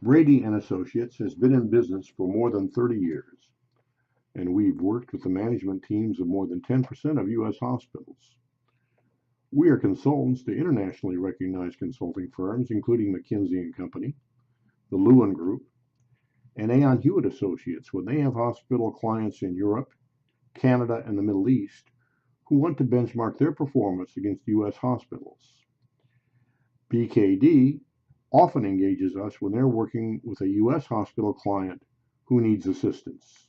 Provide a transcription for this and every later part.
Brady Associates has been in business for more than 30 years, and we've worked with the management teams of more than 10% of U.S. hospitals. We are consultants to internationally recognized consulting firms, including McKinsey and Company, the Lewin Group, and Aon Hewitt Associates when they have hospital clients in Europe, Canada, and the Middle East who want to benchmark their performance against U.S. hospitals. BKD often engages us when they're working with a U.S. hospital client who needs assistance.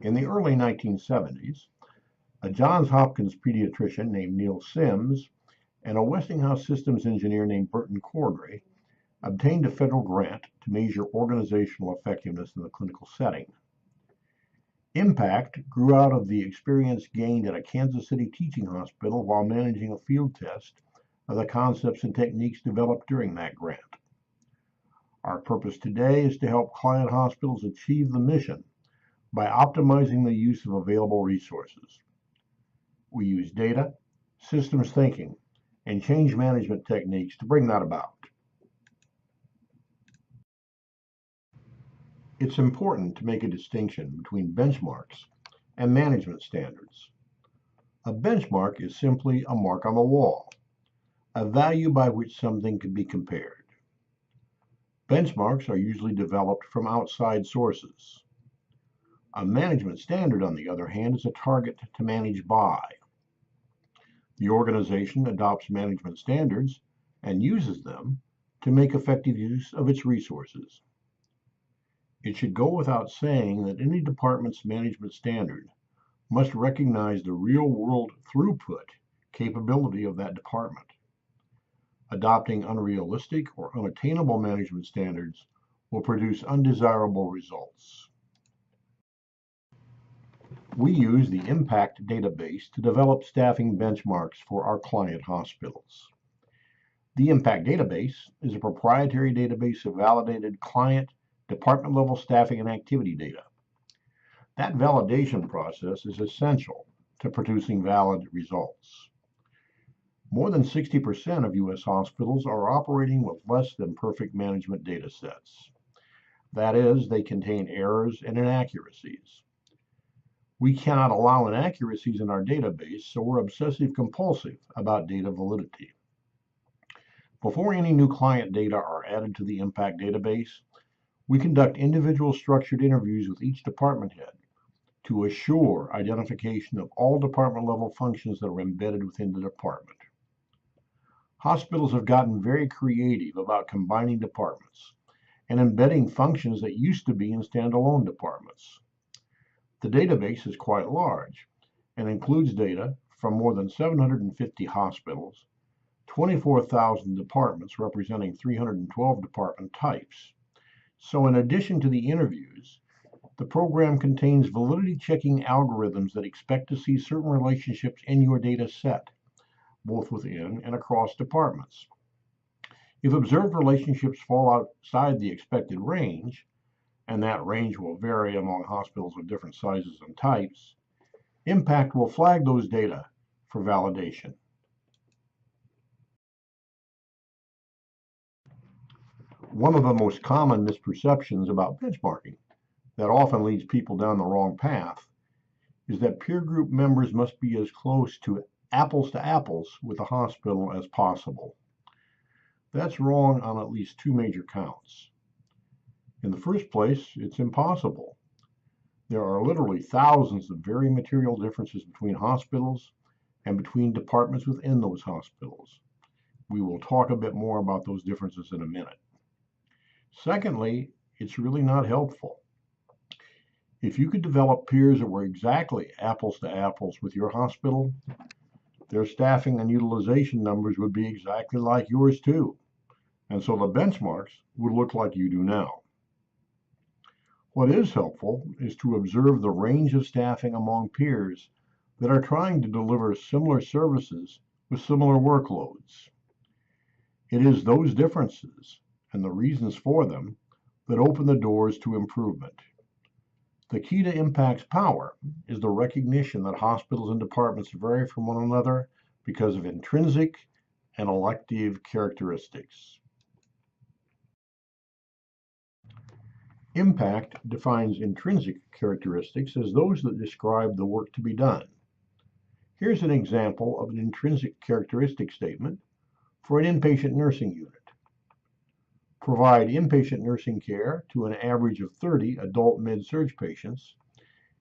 In the early 1970s, a Johns Hopkins pediatrician named Neil Sims and a Westinghouse systems engineer named Burton Cordray obtained a federal grant to measure organizational effectiveness in the clinical setting. Impact grew out of the experience gained at a Kansas City teaching hospital while managing a field test of the concepts and techniques developed during that grant. Our purpose today is to help client hospitals achieve the mission by optimizing the use of available resources. We use data, systems thinking, and change management techniques to bring that about. It's important to make a distinction between benchmarks and management standards. A benchmark is simply a mark on the wall, a value by which something can be compared. Benchmarks are usually developed from outside sources. A management standard, on the other hand, is a target to manage by. The organization adopts management standards and uses them to make effective use of its resources. It should go without saying that any department's management standard must recognize the real-world throughput capability of that department. Adopting unrealistic or unattainable management standards will produce undesirable results. We use the Impact database to develop staffing benchmarks for our client hospitals. The Impact database is a proprietary database of validated client, department-level staffing and activity data. That validation process is essential to producing valid results. More than 60% of U.S. hospitals are operating with less than perfect management data sets. That is, they contain errors and inaccuracies. We cannot allow inaccuracies in our database, so we're obsessive-compulsive about data validity. Before any new client data are added to the Impact database, we conduct individual structured interviews with each department head to assure identification of all department-level functions that are embedded within the department. Hospitals have gotten very creative about combining departments and embedding functions that used to be in standalone departments. The database is quite large and includes data from more than 750 hospitals, 24,000 departments representing 312 department types. So in addition to the interviews, the program contains validity checking algorithms that expect to see certain relationships in your data set, both within and across departments. If observed relationships fall outside the expected range, and that range will vary among hospitals of different sizes and types, Impact will flag those data for validation. One of the most common misperceptions about benchmarking that often leads people down the wrong path is that peer group members must be as close to apples with the hospital as possible. That's wrong on at least two major counts. In the first place, it's impossible. There are literally thousands of very material differences between hospitals and between departments within those hospitals. We will talk a bit more about those differences in a minute. Secondly, it's really not helpful. If you could develop peers that were exactly apples to apples with your hospital, their staffing and utilization numbers would be exactly like yours too, and so the benchmarks would look like you do now. What is helpful is to observe the range of staffing among peers that are trying to deliver similar services with similar workloads. It is those differences and the reasons for them that open the doors to improvement. The key to Impact's power is the recognition that hospitals and departments vary from one another because of intrinsic and elective characteristics. Impact defines intrinsic characteristics as those that describe the work to be done. Here's an example of an intrinsic characteristic statement for an inpatient nursing unit. Provide inpatient nursing care to an average of 30 adult med-surg patients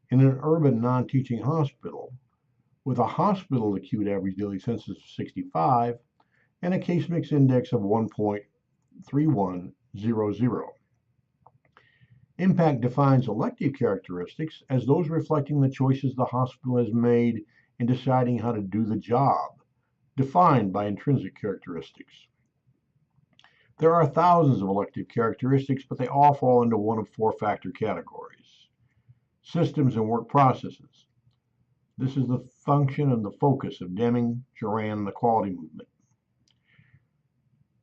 in an urban non-teaching hospital with a hospital acute average daily census of 65 and a case mix index of 1.3100. Impact defines elective characteristics as those reflecting the choices the hospital has made in deciding how to do the job, defined by intrinsic characteristics. There are thousands of elective characteristics, but they all fall into one of four factor categories. Systems and work processes. This is the function and the focus of Deming, Juran, and the quality movement.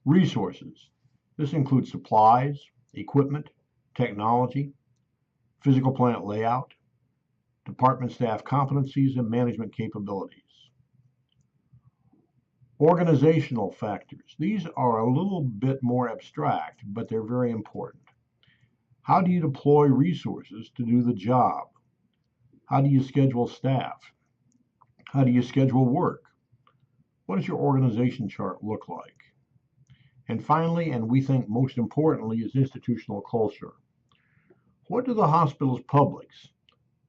Resources. This includes supplies, equipment, technology, physical plant layout, department staff competencies, and management capabilities. Organizational factors. These are a little bit more abstract, but they're very important. How do you deploy resources to do the job? How do you schedule staff? How do you schedule work? What does your organization chart look like? And finally, and we think most importantly, is institutional culture. What do the hospital's publics,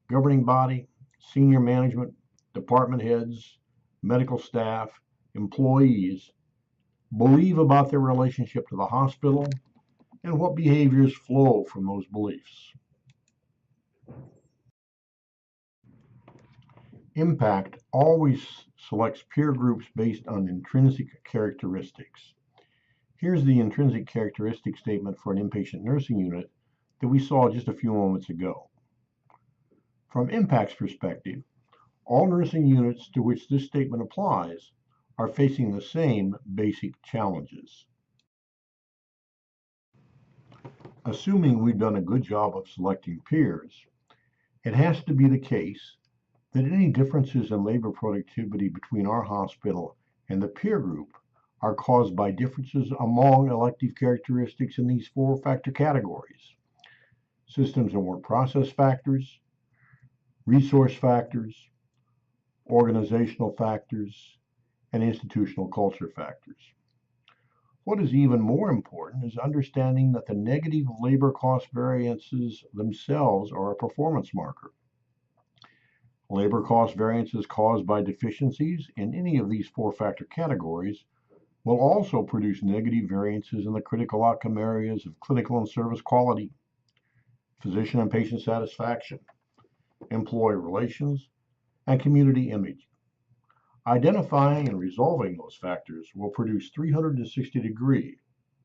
governing body, senior management, department heads, medical staff, employees believe about their relationship to the hospital, and what behaviors flow from those beliefs? Impact always selects peer groups based on intrinsic characteristics. Here's the intrinsic characteristic statement for an inpatient nursing unit that we saw just a few moments ago. From Impact's perspective, all nursing units to which this statement applies are facing the same basic challenges. Assuming we've done a good job of selecting peers, it has to be the case that any differences in labor productivity between our hospital and the peer group are caused by differences among elective characteristics in these four factor categories: systems and work process factors, resource factors, organizational factors, and institutional culture factors. What is even more important is understanding that the negative labor cost variances themselves are a performance marker. Labor cost variances caused by deficiencies in any of these four factor categories will also produce negative variances in the critical outcome areas of clinical and service quality, physician and patient satisfaction, employee relations, and community image. Identifying and resolving those factors will produce 360-degree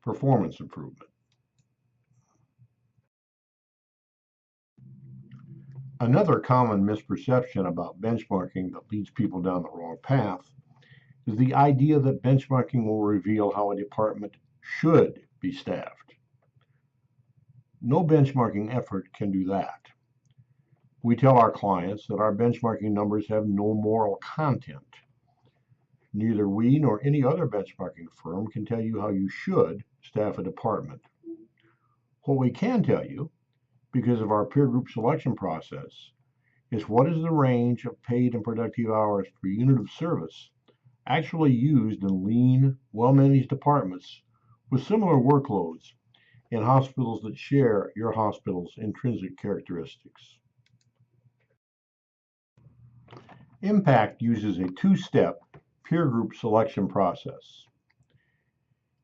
performance improvement. Another common misperception about benchmarking that leads people down the wrong path is the idea that benchmarking will reveal how a department should be staffed. No benchmarking effort can do that. We tell our clients that our benchmarking numbers have no moral content. Neither we nor any other benchmarking firm can tell you how you should staff a department. What we can tell you, because of our peer group selection process, is what is the range of paid and productive hours per unit of service actually used in lean, well-managed departments with similar workloads in hospitals that share your hospital's intrinsic characteristics. Impact uses a two-step peer group selection process.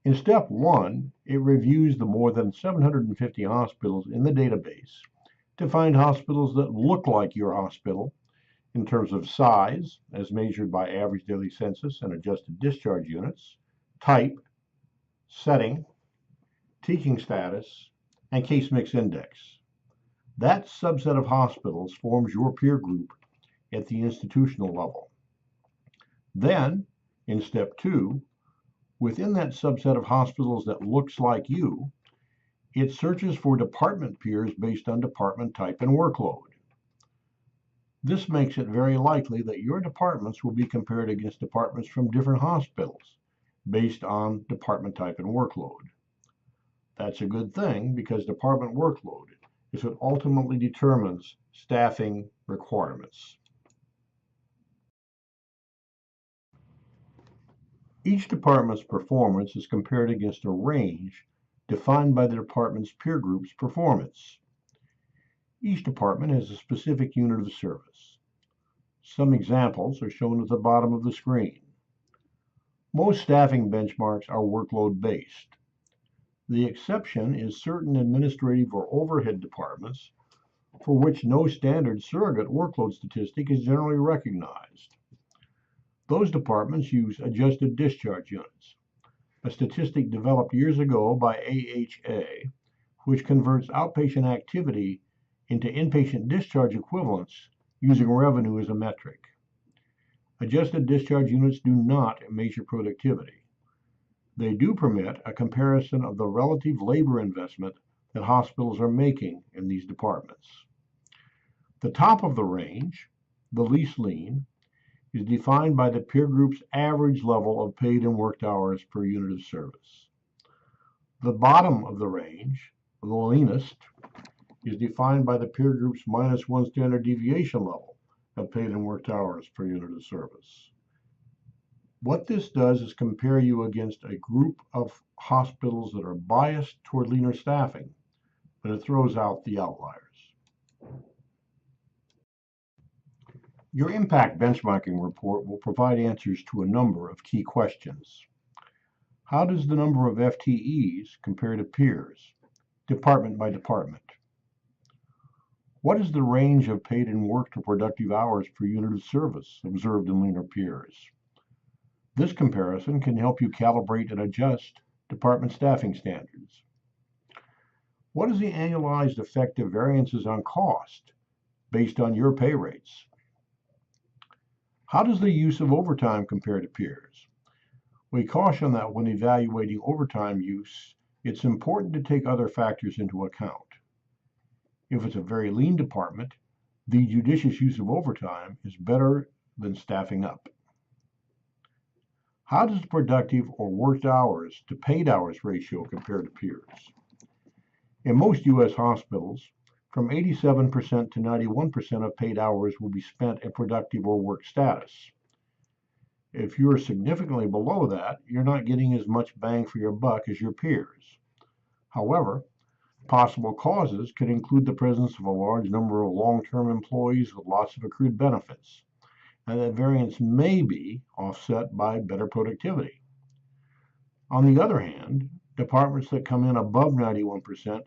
In step one, it reviews the more than 750 hospitals in the database to find hospitals that look like your hospital in terms of size, as measured by average daily census and adjusted discharge units, type, setting, teaching status, and case mix index. That subset of hospitals forms your peer group at the institutional level. Then, in step two, within that subset of hospitals that looks like you, it searches for department peers based on department type and workload. This makes it very likely that your departments will be compared against departments from different hospitals, based on department type and workload. That's a good thing because department workload is what ultimately determines staffing requirements. Each department's performance is compared against a range defined by the department's peer group's performance. Each department has a specific unit of service. Some examples are shown at the bottom of the screen. Most staffing benchmarks are workload-based. The exception is certain administrative or overhead departments for which no standard surrogate workload statistic is generally recognized. Those departments use adjusted discharge units, a statistic developed years ago by AHA, which converts outpatient activity into inpatient discharge equivalents using revenue as a metric. Adjusted discharge units do not measure productivity. They do permit a comparison of the relative labor investment that hospitals are making in these departments. The top of the range, the least lean, is defined by the peer group's average level of paid and worked hours per unit of service. The bottom of the range, the leanest, is defined by the peer group's -1 standard deviation level of paid and worked hours per unit of service. What this does is compare you against a group of hospitals that are biased toward leaner staffing, but it throws out the outliers. Your impact benchmarking report will provide answers to a number of key questions. How does the number of FTEs compare to peers, department by department? What is the range of paid and worked or productive hours per unit of service observed in leaner peers? This comparison can help you calibrate and adjust department staffing standards. What is the annualized effective variances on cost based on your pay rates? How does the use of overtime compare to peers? We caution that when evaluating overtime use, it's important to take other factors into account. If it's a very lean department, the judicious use of overtime is better than staffing up. How does the productive or worked hours to paid hours ratio compare to peers? In most U.S. hospitals, from 87% to 91% of paid hours will be spent at productive or work status. If you're significantly below that, you're not getting as much bang for your buck as your peers. However, possible causes could include the presence of a large number of long-term employees with lots of accrued benefits, and that variance may be offset by better productivity. On the other hand, departments that come in above 91%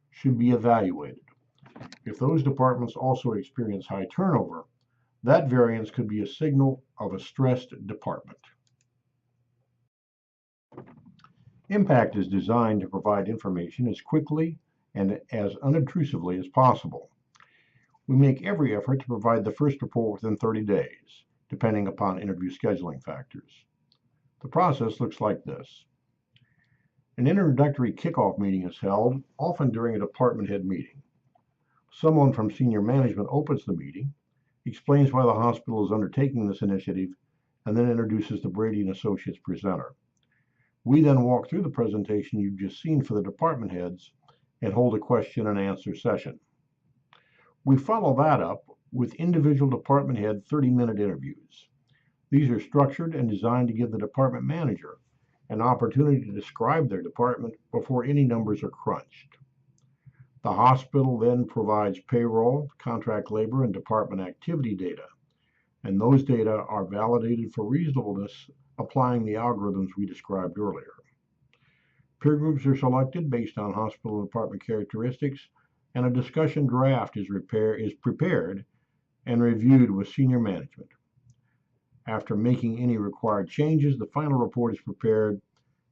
should be evaluated. If those departments also experience high turnover, that variance could be a signal of a stressed department. Impact is designed to provide information as quickly and as unobtrusively as possible. We make every effort to provide the first report within 30 days, depending upon interview scheduling factors. The process looks like this. An introductory kickoff meeting is held, often during a department head meeting. Someone from senior management opens the meeting, explains why the hospital is undertaking this initiative, and then introduces the Brady Associates presenter. We then walk through the presentation you've just seen for the department heads and hold a question and answer session. We follow that up with individual department head 30-minute interviews. These are structured and designed to give the department manager an opportunity to describe their department before any numbers are crunched. The hospital then provides payroll, contract labor, and department activity data, and those data are validated for reasonableness applying the algorithms we described earlier. Peer groups are selected based on hospital and department characteristics, and a discussion draft is prepared and reviewed with senior management. After making any required changes, the final report is prepared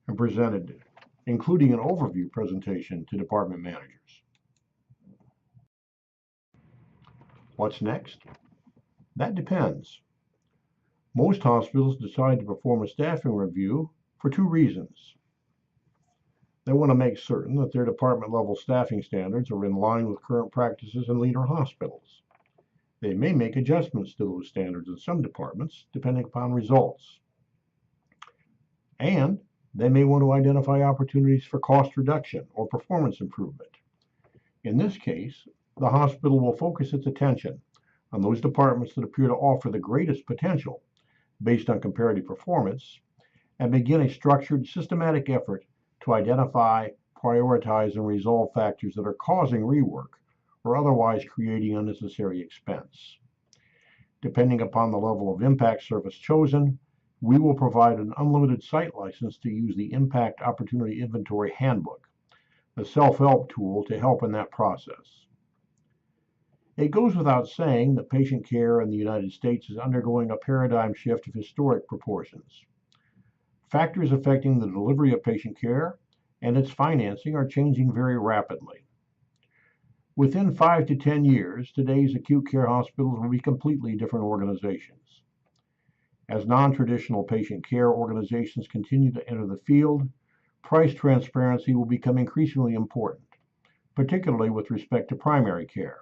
and presented, including an overview presentation to department managers. What's next? That depends. Most hospitals decide to perform a staffing review for two reasons. They want to make certain that their department level staffing standards are in line with current practices in leaner hospitals. They may make adjustments to those standards in some departments, depending upon results. And they may want to identify opportunities for cost reduction or performance improvement. In this case, the hospital will focus its attention on those departments that appear to offer the greatest potential based on comparative performance and begin a structured, systematic effort to identify, prioritize, and resolve factors that are causing rework or otherwise creating unnecessary expense. Depending upon the level of impact service chosen, we will provide an unlimited site license to use the Impact Opportunity Inventory Handbook, a self-help tool to help in that process. It goes without saying that patient care in the United States is undergoing a paradigm shift of historic proportions. Factors affecting the delivery of patient care and its financing are changing very rapidly. Within 5 to 10 years, today's acute care hospitals will be completely different organizations. As non-traditional patient care organizations continue to enter the field, price transparency will become increasingly important, particularly with respect to primary care.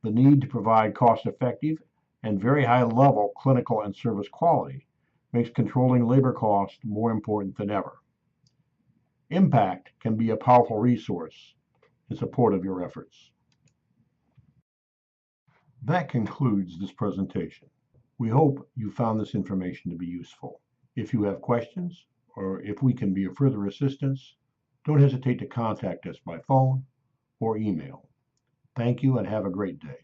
The need to provide cost-effective and very high-level clinical and service quality makes controlling labor costs more important than ever. Impact can be a powerful resource in support of your efforts. That concludes this presentation. We hope you found this information to be useful. If you have questions, or if we can be of further assistance, don't hesitate to contact us by phone or email. Thank you and have a great day.